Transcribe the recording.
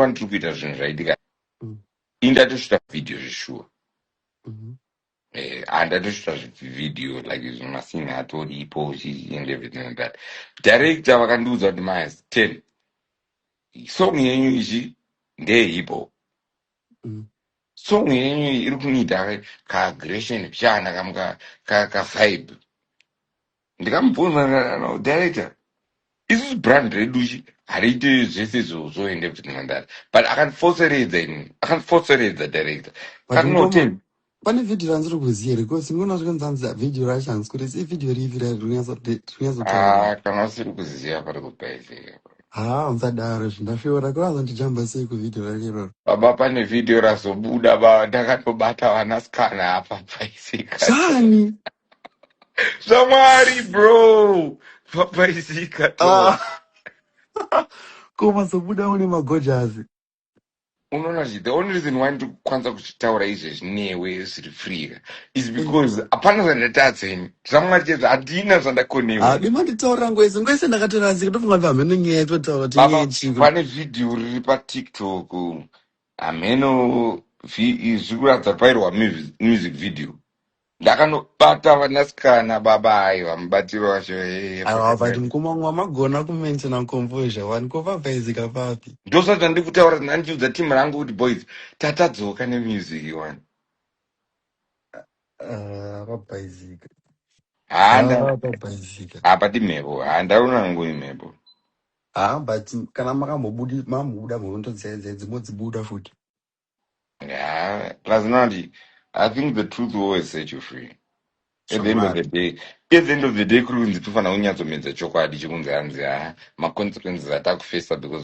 one tiri kuita zvinhu zvaitika Mm. indatosvita video zveshuwa Mhm. andatosvita video like zvimasini atoripo and everything like that. Director vakandiudza kuti mas 10 song yenyu ichi ndehip hop, Mm. song yenyu iyi iri kuita kaaggression zvichana kavibe. Ndikamubvunza no director, isusu brand redu ichi hariite zvese izvozvo and everything like that, but akandifoseredza director But ngoma kanoti pane video ranziri kuziya here because ngona zvikanzanzi video racho hanzi kuti si video ripi rinyazotaura kana usiri kuziva pari kubaizika. musadaro zvindafeura kurazondijamba sei kuvidhio rake iroro Baba pane video razobuda baba ndakatobata vanasikana apa paisika zvani zvamwari bro papaisika to komazobuda une magojasi unoona the only reason why ndiri kukwanisa kuchitaura izvezvi newe zviri free is because hapana zvandatadzeni zvamwari chezvo handina zvandakonewa demanditaurira ngoise ndakatorazika tofunga kuti hameno nyaya yatotaura kuti nyaya baba. yechiko Pane video riri patiktok hameno zviri kuratidza pairwa music video ndakanobata vanasikana baba aiwa mubatiro wacho aiwa but mukoma wangu wamagona kumenshona composure wani kopabvaizika papi ndosati ndiri kutaura nandiudza timu rangu kuti boys tatadzoka nemusic iwani pabvaizika handa pabvaizika apa timhepo handaona nangu imhepo but kana mambobuda murondodzaidza dzimodzibuda futi personally I think the truth will always set you free at the end of the zvamwari day. At the end of the day kuri kunzi tofanira kunyatsomedza chokwadi chekunzi hanzi maconsequences atakufesa because